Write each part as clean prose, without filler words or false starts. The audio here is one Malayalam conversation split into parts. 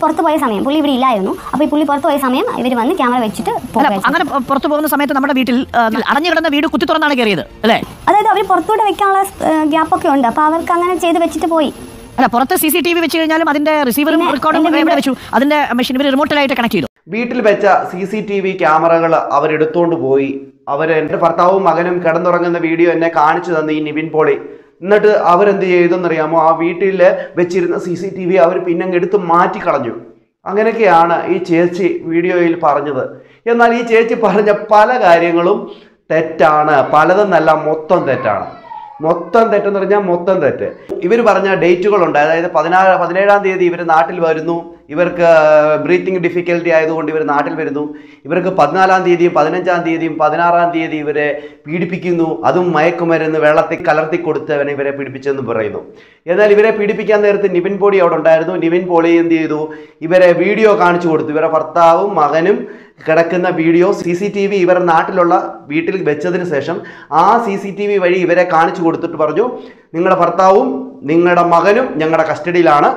പുറത്തു പോയ സമയം പുള്ളി ഇവിടെ ഇല്ലായിരുന്നു. അപ്പോൾ ഈ പുള്ളി പുറത്തു പോയ സമയം ഇവർ വന്ന് ക്യാമറ വെച്ചിട്ട് അങ്ങനെ പുറത്തു പോകുന്ന സമയത്ത് നമ്മുടെ വീട്ടിൽ അടഞ്ഞു കിടന്ന വീട് കുത്തി തുറന്നാണ് കയറിയത് അല്ലേ? അതായത് അവർ പുറത്തോട്ട് വെക്കാനുള്ള ഗ്യാപ്പൊക്കെ ഉണ്ട്. അപ്പോൾ അവർക്ക് അങ്ങനെ ചെയ്ത് വെച്ചിട്ട് പോയി. അല്ല, പുറത്ത് CCTV വെച്ച് കഴിഞ്ഞാലും അതിന്റെ റിസീവറും റെക്കോർഡും വെച്ചു, അതിന്റെ മെഷീൻ ഇവർ റിമോട്ടിലായിട്ട് കണക്ട് ചെയ്തു. വീട്ടിൽ വെച്ച CCTV ക്യാമറകൾ അവരെടുത്തോണ്ട് പോയി. എൻ്റെ ഭർത്താവും മകനും കിടന്നുറങ്ങുന്ന വീഡിയോ എന്നെ കാണിച്ചു തന്നു ഈ നിവിൻ പോളി. എന്നിട്ട് അവരെന്ത് ചെയ്തെന്നറിയാമോ? ആ വീട്ടിൽ വെച്ചിരുന്ന CCTV അവർ പിന്നെ എടുത്ത് മാറ്റിക്കളഞ്ഞു. അങ്ങനെയൊക്കെയാണ് ഈ ചേച്ചി വീഡിയോയിൽ പറഞ്ഞത്. എന്നാൽ ഈ ചേച്ചി പറഞ്ഞ പല കാര്യങ്ങളും തെറ്റാണ്. പലതെന്നല്ല, മൊത്തം തെറ്റാണ്. മൊത്തം തെറ്റെന്ന് പറഞ്ഞാൽ മൊത്തം തെറ്റ്. ഇവർ പറഞ്ഞ ഡേറ്റുകളുണ്ട്. അതായത് 17-ാം തീയതി ഇവർ നാട്ടിൽ വരുന്നു. ഇവർക്ക് ബ്രീത്തിങ് ഡിഫിക്കൽറ്റി ആയതുകൊണ്ട് ഇവർ നാട്ടിൽ വരുന്നു. ഇവർക്ക് 14-ാം തീയതിയും 15-ാം തീയതിയും 16-ാം തീയതി ഇവരെ പീഡിപ്പിക്കുന്നു. അതും മയക്കുമരുന്ന് വെള്ളത്തിൽ കലർത്തി കൊടുത്തവനെ ഇവരെ പീഡിപ്പിച്ചെന്ന് പറയുന്നു. എന്നാൽ ഇവരെ പീഡിപ്പിക്കാൻ നേരത്ത് നിവിൻ പോളി അവിടെ ഉണ്ടായിരുന്നു. നിവിൻ പോളി എന്ത് ചെയ്തു? ഇവരെ വീഡിയോ കാണിച്ചു കൊടുത്തു. ഇവരെ ഭർത്താവും മകനും കിടക്കുന്ന വീഡിയോ CCTV ഇവരുടെ നാട്ടിലുള്ള വീട്ടിൽ വെച്ചതിന് ശേഷം ആ CCTV വഴി ഇവരെ കാണിച്ചു കൊടുത്തിട്ട് പറഞ്ഞു, നിങ്ങളുടെ ഭർത്താവും നിങ്ങളുടെ മകനും ഞങ്ങളുടെ കസ്റ്റഡിയിലാണ്.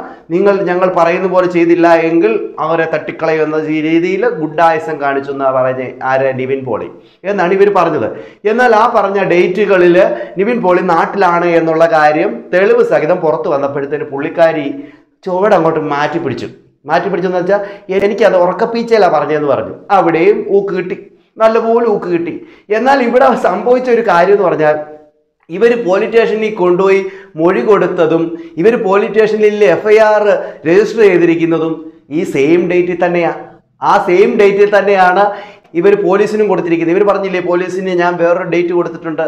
ഞങ്ങൾ പറയുന്ന പോലെ ചെയ്തില്ല എങ്കിൽ അവരെ തട്ടിക്കളയും എന്ന രീതിയിൽ ഗുഡായസം കാണിച്ചു എന്നാണ് പറഞ്ഞ നിവിൻ പോളി എന്നാണ് ഇവർ പറഞ്ഞത്. എന്നാൽ ആ പറഞ്ഞ ഡേറ്റുകളിൽ നിവിൻ പോളി നാട്ടിലാണ് എന്നുള്ള കാര്യം തെളിവ് സഹിതം പുറത്തു വന്നപ്പോഴത്തേന് പുള്ളിക്കാരി ചുവട് അങ്ങോട്ട് മാറ്റിപ്പിടിച്ചെന്ന് വെച്ചാൽ എനിക്കത് ഉറക്കപ്പീച്ചയിലാണ് പറഞ്ഞതെന്ന് പറഞ്ഞു. അവിടെയും ഊക്ക് കിട്ടി, നല്ലപോലെ ഊക്ക് കിട്ടി. എന്നാൽ ഇവിടെ സംഭവിച്ച ഒരു കാര്യം എന്ന് പറഞ്ഞാൽ ഇവർ പോലീസ് സ്റ്റേഷനിൽ കൊണ്ടുപോയി മൊഴി കൊടുത്തതും ഇവർ പോലീസ് സ്റ്റേഷനിൽ FIR രജിസ്റ്റർ ചെയ്തിരിക്കുന്നതും ഈ സെയിം ഡേറ്റിൽ തന്നെയാണ്. ആ സെയിം ഡേറ്റിൽ തന്നെയാണ് ഇവർ പോലീസിനും കൊടുത്തിരിക്കുന്നത്. ഇവർ പറഞ്ഞില്ലേ, പോലീസിന് ഞാൻ വേറൊരു ഡേറ്റ് കൊടുത്തിട്ടുണ്ട്,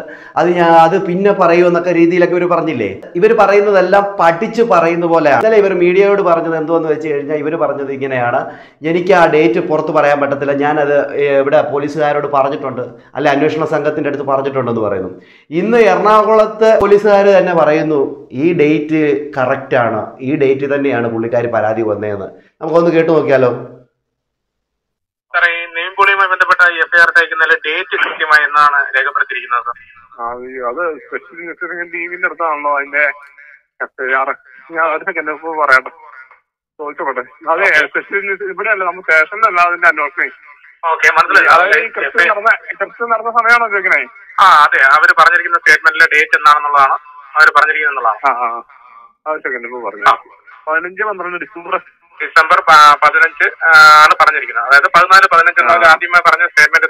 അത് പിന്നെ പറയുമെന്നൊക്കെ രീതിയിലൊക്കെ ഇവർ പറഞ്ഞില്ലേ. ഇവർ പറയുന്നതെല്ലാം പഠിച്ച് പറയുന്ന പോലെയാണ്. ഇന്നലെ ഇവർ മീഡിയയോട് പറഞ്ഞത് എന്തോന്ന് വെച്ച് കഴിഞ്ഞാൽ ഇവർ പറഞ്ഞത് ഇങ്ങനെയാണ്, എനിക്ക് ആ ഡേറ്റ് പുറത്ത് പറയാൻ പറ്റത്തില്ല, ഞാനത് ഇവിടെ പോലീസുകാരോട് പറഞ്ഞിട്ടുണ്ട്, അല്ലെ അന്വേഷണ സംഘത്തിൻ്റെ അടുത്ത് പറഞ്ഞിട്ടുണ്ടെന്ന് പറയുന്നു. ഇന്ന് എറണാകുളത്ത് പോലീസുകാർ തന്നെ പറയുന്നു ഈ ഡേറ്റ് കറക്റ്റാണ്, ഈ ഡേറ്റ് തന്നെയാണ് പുള്ളിക്കാർ പരാതി വന്നതെന്ന്. നമുക്കൊന്ന് കേട്ടു നോക്കിയാലോ. നിവിൻപോളിയുമായി ബന്ധപ്പെട്ട FIR അയക്കുന്നതിൽ ഡേറ്റ് കൃത്യമായി എന്നാണ് രേഖപ്പെടുത്തിയിരിക്കുന്നത്? അത് സ്പെഷ്യൽ ഇൻവെസ്റ്റിഗേഷൻ ടീമിന്റെ അടുത്താണല്ലോ അതിന്റെ FIR. ഞാൻ ഒരു സെക്കൻഡ് പറയട്ടെ, ചോദിച്ചോട്ടെ. അതെ, സ്പെഷ്യൽ ഇവിടെ അല്ല, നമ്മൾ സ്റ്റേഷനിലല്ല അതിന്റെ അന്വേഷണം. കൃത്യം നടന്ന സമയമാണോ ചോദിക്കണേ? അതെ, അവര് പറഞ്ഞിരിക്കുന്ന സ്റ്റേറ്റ്മെന്റിലെ ഡേറ്റ് എന്താണെന്നുള്ളതാണ് അവർ പറഞ്ഞിരിക്കുന്നത്. അത് സെക്കൻഡ് പറഞ്ഞു. 15-12 ഡിസംബർ 15 ആണ് പറഞ്ഞിരിക്കുന്നത്. അതായത് 14-15 ആദ്യമായി പറഞ്ഞ സ്റ്റേറ്റ്മെന്റ്.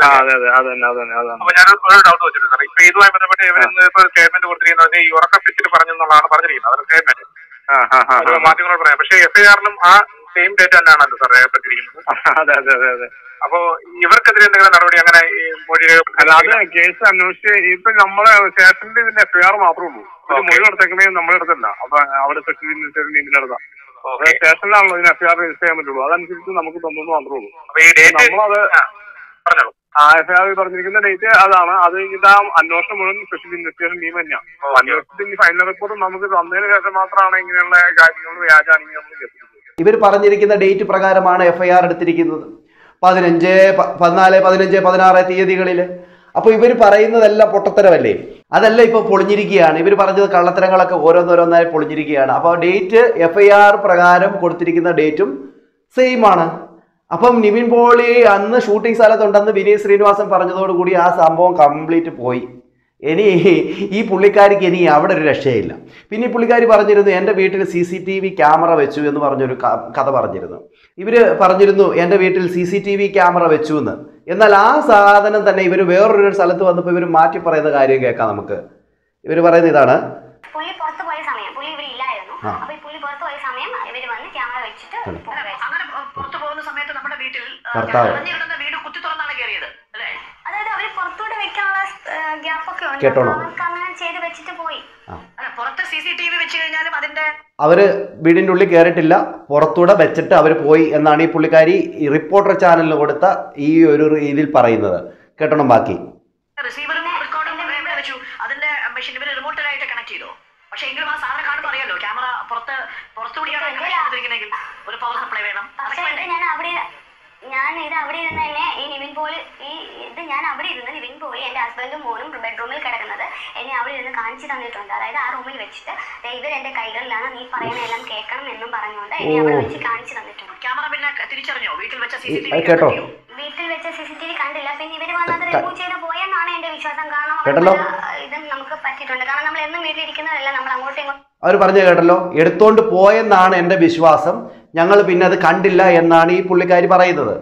അപ്പൊ ഞാൻ ഒരു ഡൗട്ട് വെച്ചിട്ടുണ്ട് സാർ. ഇപ്പൊ ഇതുമായി ബന്ധപ്പെട്ട് ഇവർ സ്റ്റേറ്റ്മെന്റ് കൊടുത്തിരിക്കുന്നത് ഈ ഉറക്ക ഫിറ്റിൽ പറഞ്ഞെന്നുള്ളതാണ് പറഞ്ഞിരിക്കുന്നത്. അവരുടെ സ്റ്റേറ്റ്മെന്റ് മാധ്യമങ്ങളോട് പറയാം. പക്ഷേ FIR-ലും ആ സെയിം ഡേറ്റ് തന്നെയാണല്ലോ സാർ രേഖപ്പെടുത്തിയിരിക്കുന്നത്. അതെ. അപ്പൊ ഇവർക്കെതിരെ എന്തെങ്കിലും നടപടി അങ്ങനെ അത് കേസ് അന്വേഷിച്ച് ഇപ്പൊ നമ്മളെ സ്റ്റേഷനിൽ ഇതിന്റെ FIR മാത്രമേ ഉള്ളൂ. ഒരു മൊഴി കൊടുത്തേക്കണേ നമ്മുടെ അടുത്തല്ല. അപ്പൊ അവിടെ സ്പെഷ്യൽ ഇൻവെസ്റ്റിഗേഷൻ ടീമിന്റെ അടുത്താണ്. സ്റ്റേഷനിലാണല്ലോ ഇതിന് FIR രജിസ്റ്റർ ചെയ്യാൻ പറ്റുള്ളൂ. അതനുസരിച്ച് നമുക്ക് തന്നു മാത്രമേ ഉള്ളൂ. നമ്മളത് FIR പറഞ്ഞിരിക്കുന്ന ഡേറ്റ് അതാണ്. അത് കഴിഞ്ഞിട്ട് ആ അന്വേഷണം മുഴുവൻ സ്പെഷ്യൽ ഇൻവെസ്റ്റിഗേഷൻ ടീം തന്നെയാണ്. അന്വേഷണത്തിന്റെ ഫൈനൽ റിപ്പോർട്ട് നമുക്ക് തന്നതിന് ശേഷം മാത്രമാണ് ഇങ്ങനെയുള്ള കാര്യങ്ങൾ വ്യാജാണെങ്കിൽ നമ്മൾ ഇവർ പറഞ്ഞിരിക്കുന്ന ഡേറ്റ് പ്രകാരമാണ് FIR എടുത്തിരിക്കുന്നത്. 15, 14, 15, 16 തീയതികളിൽ. അപ്പോൾ ഇവർ പറയുന്നതെല്ലാം പൊട്ടത്തരമല്ലേ? അതല്ല ഇപ്പോൾ പൊളിഞ്ഞിരിക്കുകയാണ്. ഇവർ പറഞ്ഞത് കള്ളത്തരങ്ങളൊക്കെ ഓരോന്നോരോന്നായി പൊളിഞ്ഞിരിക്കുകയാണ്. അപ്പോൾ ഡേറ്റ് FIR പ്രകാരം കൊടുത്തിരിക്കുന്ന ഡേറ്റും സെയിം ആണ്. അപ്പം നിവിൻ പോളി അന്ന് ഷൂട്ടിംഗ് സ്ഥലത്തുണ്ടെന്ന് വിനീത് ശ്രീനിവാസൻ പറഞ്ഞതോടുകൂടി ആ സംഭവം കംപ്ലീറ്റ് പോയി. ഇനി ഈ പുള്ളിക്കാരിക്ക് ഇനി അവിടെ ഒരു രക്ഷയില്ല. പിന്നെ ഈ പുള്ളിക്കാരി പറഞ്ഞിരുന്നു എൻ്റെ വീട്ടിൽ CCTV ക്യാമറ വെച്ചു എന്ന് പറഞ്ഞൊരു കഥ പറഞ്ഞിരുന്നു. ഇവർ പറഞ്ഞിരുന്നു എൻ്റെ വീട്ടിൽ CCTV ക്യാമറ വെച്ചു എന്ന്. എന്നാൽ ആ സാധനം തന്നെ ഇവർ വേറൊരു സ്ഥലത്ത് വന്നപ്പോൾ ഇവർ മാറ്റി പറയുന്ന കാര്യം കേൾക്കാം നമുക്ക്. ഇവർ പറയുന്ന ഇതാണ്, പുള്ളി പുറത്തു പോയ സമയം പുള്ളി ഇവിടെ ഇല്ലായിരുന്നു. അപ്പോൾ ഈ പുള്ളി പുറത്തു പോയ സമയം ഇവർ വന്ന് ക്യാമറ വെച്ചിട്ട് അങ്ങനെ പുറത്തു പോകുന്ന സമയത്ത് നമ്മുടെ വീട്ടിൽ അടഞ്ഞു കിടന്ന വീട് കുത്തി തുറന്നാണ് കയറിയത് അല്ലേ? അതായത് അവർ പുറത്തോട്ട് വെക്കാനുള്ള ഗ്യാപ്പൊക്കെ ഉണ്ട്. അവർക്ക് അങ്ങനെ ചെയ്ത് വെച്ചിട്ട് പോയി. അല്ല, പുറത്ത് CCTV വെച്ച് കഴിഞ്ഞാലും അതിന്റെ അവര് വീടിൻ്റെ ഉള്ളിൽ കയറിയിട്ടില്ല, പുറത്തൂടെ വെച്ചിട്ട് അവർ പോയി എന്നാണ് ഈ പുള്ളിക്കാരി ഈ റിപ്പോർട്ടർ ചാനലിന് കൊടുത്ത ഈ ഒരു രീതിയിൽ പറയുന്നത്. കേട്ടണം ബാക്കി. റിസീവറും റെക്കോർഡും വെച്ചു, അതിന്റെ മെഷീൻ ഇവർ റിമോട്ടിലായിട്ട് കണക്ട് ചെയ്തു. പക്ഷെ എങ്കിലും ആ സാധനം കാണുമ്പോൾ അറിയാലോ, ക്യാമറ പുറത്തുകൂടിയാണ് ഒരു പവർ സപ്ലൈ വേണം. പക്ഷേ ഞാൻ അവിടെ ഞാൻ ഇത് അവിടെ ഇരുന്ന് തന്നെ ഈ നിവിൻ പോളി ഞാൻ അവിടെ ഇരുന്ന് നിവിൻ പോളി എന്റെ ഹസ്ബൻഡും മോനും ബെഡ്റൂമിൽ കിടക്കുന്നത് എന്നെ അവിടെ ഇരുന്ന് കാണിച്ചു തന്നിട്ടുണ്ട്. അതായത് ആ റൂമിൽ വെച്ചിട്ട് ഇവർ എന്റെ കൈകളിലാണ്, നീ പറയുന്നതെല്ലാം കേൾക്കണം എന്നും പറഞ്ഞുകൊണ്ട് എന്നെ അവിടെ വെച്ച് കാണിച്ചു തന്നിട്ടുണ്ട്. ക്യാമറ പിന്നെ തിരിച്ചറിഞ്ഞോ? വീട്ടിൽ വെച്ച CCTV കേട്ടോ? വീട്ടിൽ വെച്ച CCTV കണ്ടില്ല. പിന്നെ ഇവര് വന്നത് റിമൂവ് ചെയ്ത് പോയെന്നാണ് എന്റെ വിശ്വാസം. കാരണം ഇത് നമുക്ക് പറ്റിയിട്ടുണ്ട്. കാരണം നമ്മൾ എന്നും വീട്ടിലിരിക്കുന്നതല്ല, നമ്മൾ അങ്ങോട്ടും ഇങ്ങോട്ടും. അവർ പറഞ്ഞു കേട്ടല്ലോ, എടുത്തോണ്ട് പോയെന്നാണ് എൻ്റെ വിശ്വാസം, ഞങ്ങൾ പിന്നെ അത് കണ്ടില്ല എന്നാണ് ഈ പുള്ളിക്കാരി പറയുന്നത്.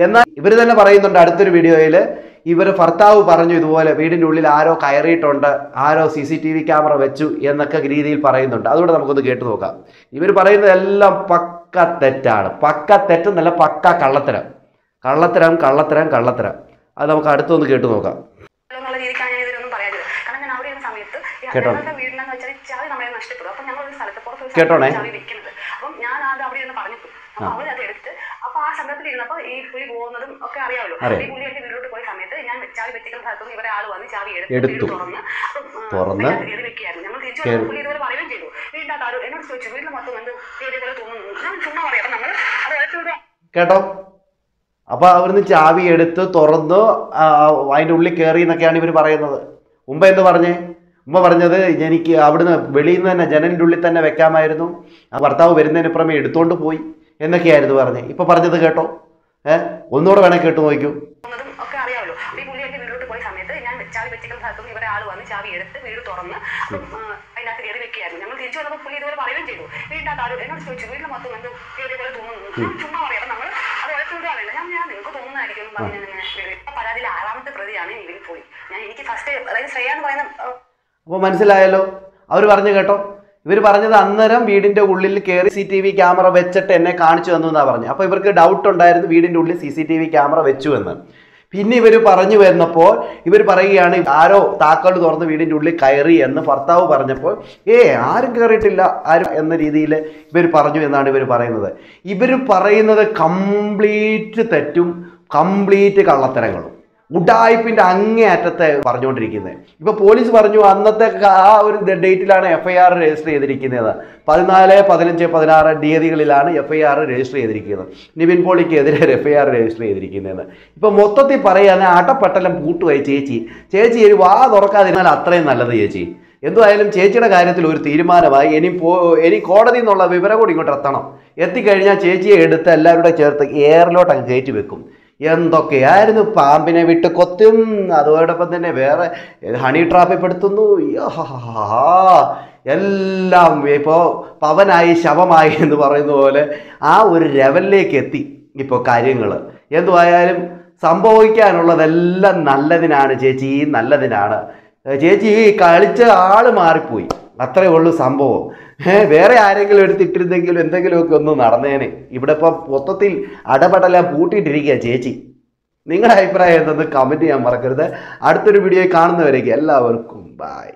എന്നാൽ ഇവർ തന്നെ പറയുന്നുണ്ട് അടുത്തൊരു വീഡിയോയിൽ, ഇവർ ഭർത്താവ് പറഞ്ഞു ഇതുപോലെ വീടിൻ്റെ ഉള്ളിൽ ആരോ കയറിയിട്ടുണ്ട്, ആരോ CCTV ക്യാമറ വെച്ചു എന്നൊക്കെ രീതിയിൽ പറയുന്നുണ്ട്. അതുകൊണ്ട് നമുക്കൊന്ന് കേട്ടു നോക്കാം. ഇവർ പറയുന്നതെല്ലാം പക്ക തെറ്റാണ്. പക്ക തെറ്റെന്നല്ല, പക്ക കള്ളത്തരം. കള്ളത്തരം കള്ളത്തരം കള്ളത്തരം. അത് നമുക്ക് അടുത്തൊന്ന് കേട്ടു നോക്കാം. കേട്ടോണേ. അപ്പം ഞാൻ അത് അവിടെ നിന്ന് പറഞ്ഞു. അപ്പൊ അവരത് എടുത്ത് അപ്പൊ ആ സംഘത്തിൽ ഇരുന്നപ്പോ ഈ പുലി പോകുന്നതും ഒക്കെ അറിയാമല്ലോ. ഈ പുലി എന്റെ വീട്ടിലോട്ട് പോയ സമയത്ത് ഞാൻ ചാവി വെച്ചിരിക്കുന്ന സ്ഥലത്തുനിന്ന് ഇവരെ ആള് വന്ന് ചാവി എടുത്തു തുറന്ന് വെക്കുകയായിരുന്നു. ഞങ്ങൾ തിരിച്ചു പുലി ഇതുപോലെ പറയുകയും ചെയ്തു. വീടിന്റെ ആരും എന്നോട് ചോദിച്ചു, വീട്ടിൽ മൊത്തം എന്ത് പോലെ തോന്നുന്നു. ഞാൻ ചുമ്മാ പറയാം. അപ്പൊ നമ്മൾ അത് എടുത്തുവിടുക. കേട്ടോ? അപ്പൊ അവിടുന്ന് ചാവി എടുത്ത് തുറന്ന് അതിൻ്റെ ഉള്ളിൽ കയറി എന്നൊക്കെയാണ് ഇവർ പറയുന്നത്. മുമ്പ് എന്ത് പറഞ്ഞേ? ഉമ്മ പറഞ്ഞത് എനിക്ക് അവിടുന്ന് വെളിയിൽ നിന്ന് തന്നെ ജനലിൻ്റെ ഉള്ളിൽ തന്നെ വെക്കാമായിരുന്നു, ആ ഭർത്താവ് വരുന്നതിന് പുറമെ എടുത്തോണ്ട് പോയി എന്നൊക്കെയായിരുന്നു പറഞ്ഞേ. ഇപ്പൊ പറഞ്ഞത് കേട്ടോ? ഒന്നുകൂടെ വേണേ കേട്ടു നോക്കൂ. ഒക്കെ അറിയാമല്ലോ. ഈ പുലി എന്റെ വീട്ടിലോട്ട് പോയ സമയത്ത് ഞാൻ ചാവി വെച്ചിരിക്കുന്ന സ്ഥലത്തുനിന്ന് ഇവരെ ആള് വന്ന് ചാവി എടുത്ത് വീട് തുറന്ന് അതിനകത്ത് കയറി വെക്കുകയായിരുന്നു. ഞങ്ങൾ തിരിച്ചു വന്നപ്പോൾ പുലി ഇതുപോലെ പറയുകയും ചെയ്തു. വീടിന്റെ ആരും എന്നോട് ചോദിച്ചു, വീട്ടിൽ മൊത്തം എന്ത് പോലെ തോന്നുന്നു. ഞാൻ ചുമ്മാ പറയാം. അപ്പൊ നമ്മൾ അത് എടുത്തുവിടുകയല്ല. ഞാൻ നിങ്ങൾക്ക് തോന്നുന്നതായിരിക്കും എന്ന് പറഞ്ഞ പരാതിയിൽ 6ാമത്തെ പ്രതിയാണ് നിവിൻ പോളി. ഞാൻ എനിക്ക് ഫസ്റ്റ്, അതായത് ശ്രേയ എന്ന് പറയുന്ന. അപ്പോൾ മനസ്സിലായല്ലോ അവർ പറഞ്ഞു കേട്ടോ? ഇവർ പറഞ്ഞത് അന്നേരം വീടിൻ്റെ ഉള്ളിൽ കയറി CCTV ക്യാമറ വെച്ചിട്ട് എന്നെ കാണിച്ചു തന്നു എന്നാണ് പറഞ്ഞത്. അപ്പോൾ ഇവർക്ക് ഡൗട്ട് ഉണ്ടായിരുന്നു വീടിൻ്റെ ഉള്ളിൽ CCTV ക്യാമറ വെച്ചു എന്ന്. പിന്നെ ഇവർ പറഞ്ഞു വന്നപ്പോൾ ഇവർ പറയുകയാണ് ആരോ താക്കോൽ തുറന്ന് വീടിൻ്റെ ഉള്ളിൽ കയറി എന്ന് ഭർത്താവ് പറഞ്ഞപ്പോൾ ആരും കയറിയിട്ടില്ല ആരും എന്ന രീതിയിൽ ഇവർ പറഞ്ഞു എന്നാണ് ഇവർ പറയുന്നത്. ഇവർ പറയുന്നത് കംപ്ലീറ്റ് തെറ്റും കംപ്ലീറ്റ് കള്ളത്തരങ്ങളും ഉഡായിപ്പിൻ്റെ അങ്ങേയറ്റത്തെ പറഞ്ഞുകൊണ്ടിരിക്കുന്നത്. ഇപ്പോൾ പോലീസ് പറഞ്ഞു അന്നത്തെ ആ ഒരു ഡേറ്റിലാണ് FIR രജിസ്റ്റർ ചെയ്തിരിക്കുന്നത്. 14, 15, 16 തീയതികളിലാണ് FIR രജിസ്റ്റർ ചെയ്തിരിക്കുന്നത്. നിവിൻ പോളിക്കെതിരെ FIR രജിസ്റ്റർ ചെയ്തിരിക്കുന്നതെന്ന്. ഇപ്പോൾ മൊത്തത്തിൽ പറയുകയാണെങ്കിൽ അടപ്പട്ടലം പൂട്ടുമായി ചേച്ചി ഒരു വാ തുറക്കാതിരുന്നാൽ അത്രയും നല്ലത് ചേച്ചി. എന്തായാലും ചേച്ചിയുടെ കാര്യത്തിൽ ഒരു തീരുമാനമായി. ഇനി കോടതിയിൽ നിന്നുള്ള വിവരം കൂടി ഇങ്ങോട്ട് എത്തണം. എത്തിക്കഴിഞ്ഞാൽ ചേച്ചിയെ എടുത്ത് എല്ലാവരുടെ ചേർത്ത് എയറിലോട്ട് അങ്ങ് കയറ്റി വെക്കും. എന്തൊക്കെയായിരുന്നു, പാമ്പിനെ വിട്ട് കൊത്തും, അതോടൊപ്പം തന്നെ വേറെ ഹണി ട്രാപ്പിൽ പെടുത്തുന്നു. എല്ലാം ഇപ്പോൾ പവനായി ശവമായി എന്ന് പറയുന്ന പോലെ ആ ഒരു ലെവലിലേക്ക് എത്തി ഇപ്പോൾ കാര്യങ്ങൾ. എന്തുവായാലും സംഭവിക്കാനുള്ളതെല്ലാം നല്ലതിനാണ് ചേച്ചി, നല്ലതിനാണ് ചേച്ചി. കളിച്ച ആള് മാറിപ്പോയി, അത്രയേ ഉള്ളൂ സംഭവം. വേറെ ആരെങ്കിലും എടുത്തിട്ടിരുന്നെങ്കിലും എന്തെങ്കിലുമൊക്കെ ഒന്ന് നടന്നേനെ. ഇവിടെ ഇപ്പം മൊത്തത്തിൽ അടപടല പൂട്ടിയിട്ടിരിക്കുക ചേച്ചി. നിങ്ങളുടെ അഭിപ്രായം എന്തെന്ന് കമൻറ്റ് ചെയ്യാൻ മറക്കരുത്. അടുത്തൊരു വീഡിയോ കാണുന്നവരേക്ക് എല്ലാവർക്കും ബൈ.